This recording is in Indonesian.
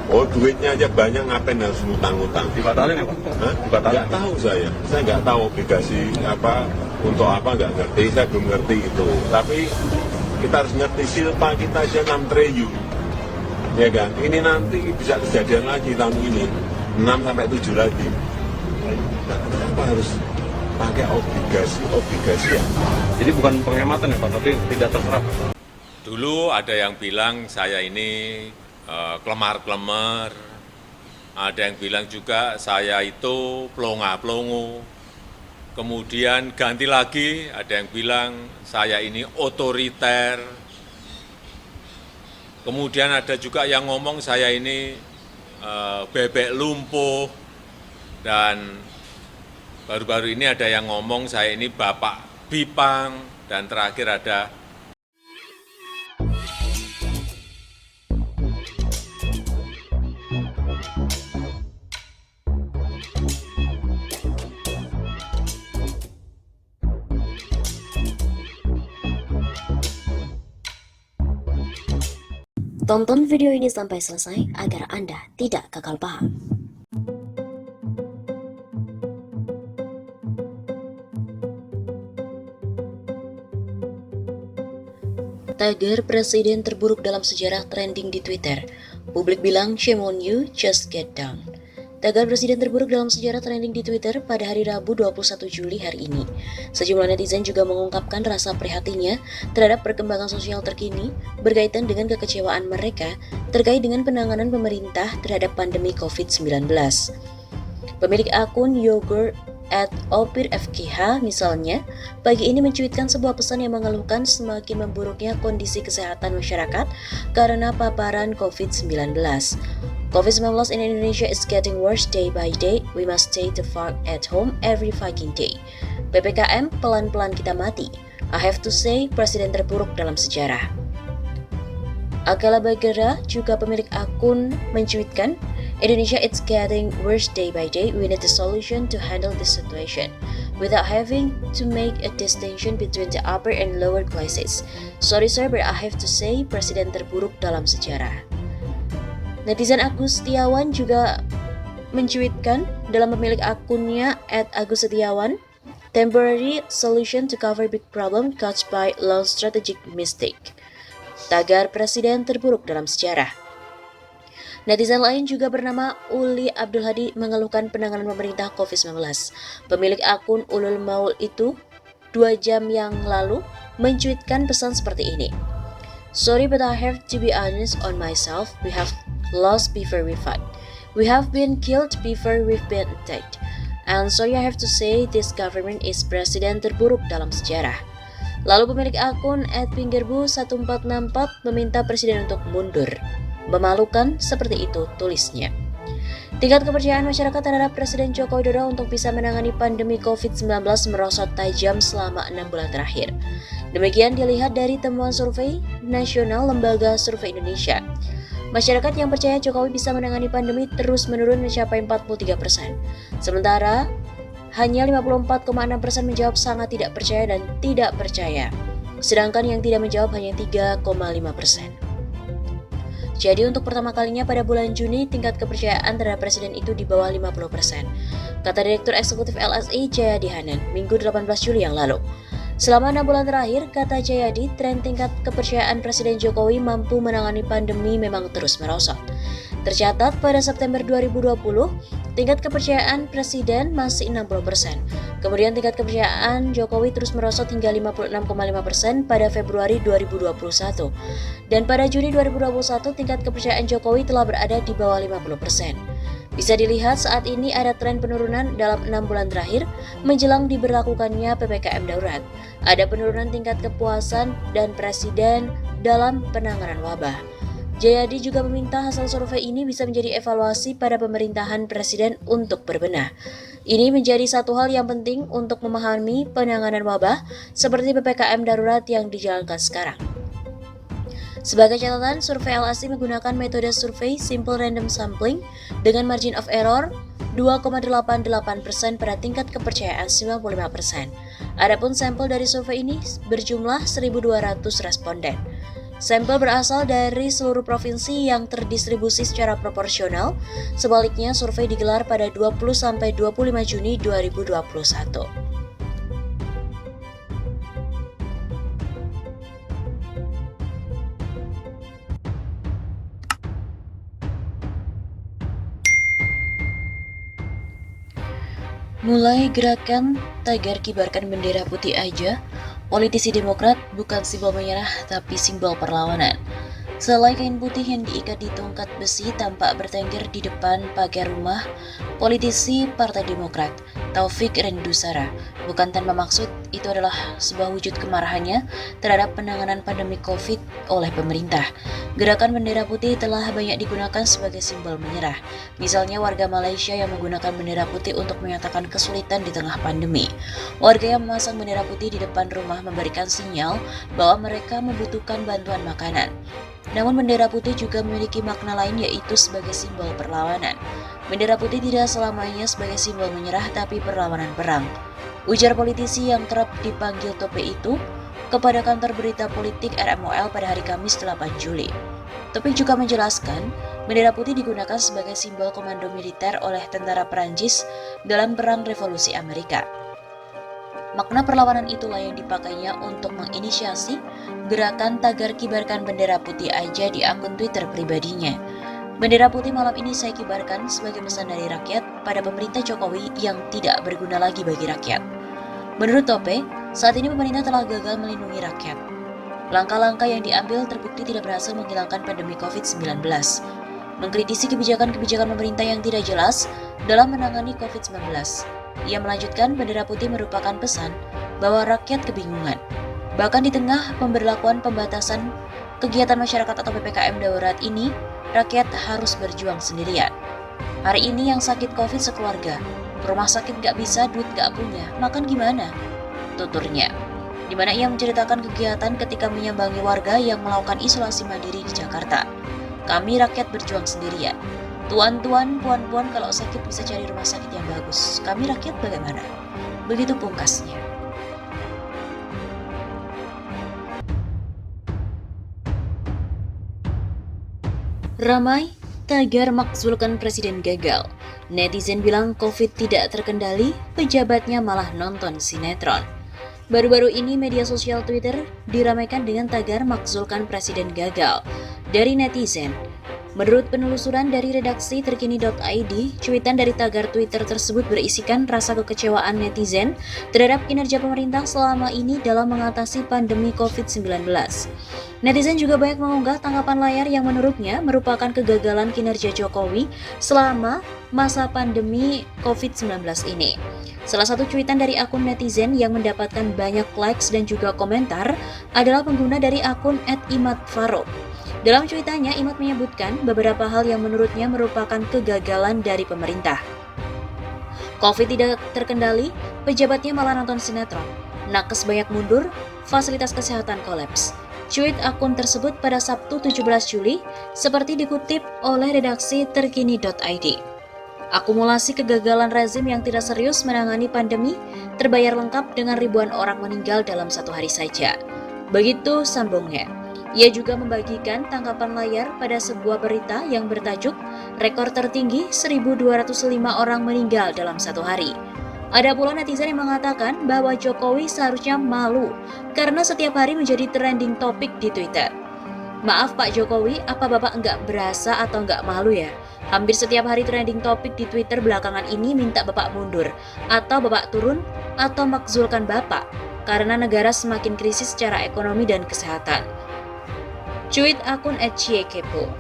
Oh, duitnya aja banyak, ngapain harus ngutang-ngutang? Dibatalin ya Pak? Hah? Dibatalin? Nggak tahu saya nggak tahu obligasi apa, untuk apa nggak ngerti, saya belum ngerti itu. Tapi kita harus ngerti silpa kita aja 6 triliun, ya kan? Ini nanti bisa kejadian lagi tahun ini, 6 sampai 7 lagi. Nah, kenapa harus pakai obligasi ya? Jadi bukan penghematan ya Pak, tapi tidak terserap. Dulu ada yang bilang saya ini kelemar-kelemar, ada yang bilang juga saya itu pelongo-pelongo. Kemudian ganti lagi, ada yang bilang saya ini otoriter. Kemudian ada juga yang ngomong saya ini bebek lumpuh. Dan baru-baru ini ada yang ngomong saya ini bapak Bipang. Dan terakhir ada Tonton video ini sampai selesai agar Anda tidak gagal paham. Tagar presiden terburuk dalam sejarah trending di Twitter. Publik bilang shame on you, just get down. Tagar presiden terburuk dalam sejarah trending di Twitter pada hari Rabu 21 Juli hari ini. Sejumlah netizen juga mengungkapkan rasa prihatinnya terhadap perkembangan sosial terkini berkaitan dengan kekecewaan mereka terkait dengan penanganan pemerintah terhadap pandemi COVID-19. Pemilik akun Yogurt @opirfkh misalnya, pagi ini mencuitkan sebuah pesan yang mengeluhkan semakin memburuknya kondisi kesehatan masyarakat karena paparan COVID-19. COVID-19 in Indonesia is getting worse day by day. We must stay the fuck at home every fucking day. PPKM pelan-pelan kita mati. I have to say, presiden terburuk dalam sejarah. Akala Bagera, juga pemilik akun, mencuitkan, Indonesia it's getting worse day by day. We need a solution to handle this situation without having to make a distinction between the upper and lower classes. Sorry sir, but I have to say, presiden terburuk dalam sejarah. Netizen Agus Setiawan juga mencuitkan dalam pemilik akunnya @AgusSetiawan, temporary solution to cover big problem caused by long strategic mistake. Tagar presiden terburuk dalam sejarah. Netizen lain juga bernama Uli Abdul Hadi mengeluhkan penanganan pemerintah COVID-19. Pemilik akun Ulul Maul itu 2 jam yang lalu mencuitkan pesan seperti ini. Sorry but I have to be honest on myself. We have lost before we fight. We have been killed before we've been attacked. And sorry I have to say this government is presiden terburuk dalam sejarah. Lalu pemilik akun @pinggirbu1464 meminta presiden untuk mundur. Memalukan seperti itu tulisnya. Tingkat kepercayaan masyarakat terhadap Presiden Joko Widodo untuk bisa menangani pandemi COVID-19 merosot tajam selama 6 bulan terakhir. Demikian dilihat dari temuan survei nasional Lembaga Survei Indonesia. Masyarakat yang percaya Jokowi bisa menangani pandemi terus menurun mencapai 43%. Sementara hanya 54,6% menjawab sangat tidak percaya dan tidak percaya. Sedangkan yang tidak menjawab hanya 3,5%. Jadi untuk pertama kalinya pada bulan Juni, tingkat kepercayaan terhadap presiden itu di bawah 50%. Kata Direktur Eksekutif LSI Jayadi Hanan, Minggu 18 Juli yang lalu. Selama 6 bulan terakhir, kata Jayadi, tren tingkat kepercayaan Presiden Jokowi mampu menangani pandemi memang terus merosot. Tercatat pada September 2020, tingkat kepercayaan Presiden masih 60%. Kemudian tingkat kepercayaan Jokowi terus merosot hingga 56,5% pada Februari 2021. Dan pada Juni 2021, tingkat kepercayaan Jokowi telah berada di bawah 50%. Bisa dilihat saat ini ada tren penurunan dalam 6 bulan terakhir menjelang diberlakukannya PPKM darurat. Ada penurunan tingkat kepuasan dan presiden dalam penanganan wabah. Jayadi juga meminta hasil survei ini bisa menjadi evaluasi pada pemerintahan presiden untuk berbenah. Ini menjadi satu hal yang penting untuk memahami penanganan wabah seperti PPKM darurat yang dijalankan sekarang. Sebagai catatan, survei LSI menggunakan metode survei simple random sampling dengan margin of error 2,88% pada tingkat kepercayaan 95%. Adapun sampel dari survei ini berjumlah 1.200 responden. Sampel berasal dari seluruh provinsi yang terdistribusi secara proporsional. Sebaliknya, survei digelar pada 20-25 Juni 2021. Mulai gerakan tagar kibarkan bendera putih aja, politisi Demokrat bukan simbol menyerah tapi simbol perlawanan. Selai kain putih yang diikat di tongkat besi tampak bertengger di depan pagar rumah politisi Partai Demokrat, Taufik Rendusara. Bukan tanpa maksud, itu adalah sebuah wujud kemarahannya terhadap penanganan pandemi COVID oleh pemerintah. Gerakan bendera putih telah banyak digunakan sebagai simbol menyerah. Misalnya warga Malaysia yang menggunakan bendera putih untuk menyatakan kesulitan di tengah pandemi. Warga yang memasang bendera putih di depan rumah memberikan sinyal bahwa mereka membutuhkan bantuan makanan. Namun bendera putih juga memiliki makna lain, yaitu sebagai simbol perlawanan. Bendera putih tidak selamanya sebagai simbol menyerah tapi perlawanan perang. Ujar politisi yang kerap dipanggil Tope itu kepada kantor berita politik RMOL pada hari Kamis 8 Juli. Topik juga menjelaskan, bendera putih digunakan sebagai simbol komando militer oleh tentara Perancis dalam Perang Revolusi Amerika. Makna perlawanan itulah yang dipakainya untuk menginisiasi gerakan tagar kibarkan bendera putih aja di akun Twitter pribadinya. Bendera putih malam ini saya kibarkan sebagai pesan dari rakyat pada pemerintah Jokowi yang tidak berguna lagi bagi rakyat. Menurut Tope, saat ini pemerintah telah gagal melindungi rakyat. Langkah-langkah yang diambil terbukti tidak berhasil menghilangkan pandemi COVID-19. Mengkritisi kebijakan-kebijakan pemerintah yang tidak jelas dalam menangani COVID-19. Ia melanjutkan, bendera putih merupakan pesan bahwa rakyat kebingungan. Bahkan di tengah pemberlakuan pembatasan kegiatan masyarakat atau PPKM darurat ini, rakyat harus berjuang sendirian. Hari ini yang sakit COVID sekeluarga, rumah sakit gak bisa, duit gak punya, makan gimana? Tuturnya. Di mana ia menceritakan kegiatan ketika menyambangi warga yang melakukan isolasi mandiri di Jakarta. Kami rakyat berjuang sendirian. Tuan-tuan, puan-puan kalau sakit bisa cari rumah sakit yang bagus. Kami rakyat bagaimana? Begitu pungkasnya. Ramai, tagar makzulkan presiden gagal. Netizen bilang COVID tidak terkendali, pejabatnya malah nonton sinetron. Baru-baru ini media sosial Twitter diramaikan dengan tagar makzulkan presiden gagal dari netizen. Menurut penelusuran dari redaksi terkini.id, cuitan dari tagar Twitter tersebut berisikan rasa kekecewaan netizen terhadap kinerja pemerintah selama ini dalam mengatasi pandemi COVID-19. Netizen juga banyak mengunggah tanggapan layar yang menurutnya merupakan kegagalan kinerja Jokowi selama masa pandemi COVID-19 ini. Salah satu cuitan dari akun netizen yang mendapatkan banyak likes dan juga komentar adalah pengguna dari akun @imatfarouk. Dalam cuitannya, Imad menyebutkan beberapa hal yang menurutnya merupakan kegagalan dari pemerintah. COVID tidak terkendali, pejabatnya malah nonton sinetron. Nakes banyak mundur, fasilitas kesehatan kolaps. Cuit akun tersebut pada Sabtu 17 Juli, seperti dikutip oleh redaksi terkini.id. Akumulasi kegagalan rezim yang tidak serius menangani pandemi terbayar lengkap dengan ribuan orang meninggal dalam satu hari saja. Begitu sambungnya. Ia juga membagikan tangkapan layar pada sebuah berita yang bertajuk rekor tertinggi 1.205 orang meninggal dalam satu hari. Ada pula netizen yang mengatakan bahwa Jokowi seharusnya malu karena setiap hari menjadi trending topik di Twitter. Maaf Pak Jokowi, apa Bapak nggak berasa atau nggak malu ya? Hampir setiap hari trending topik di Twitter belakangan ini minta Bapak mundur, atau Bapak turun, atau makzulkan Bapak, karena negara semakin krisis secara ekonomi dan kesehatan. Cuit akun @ciekepo.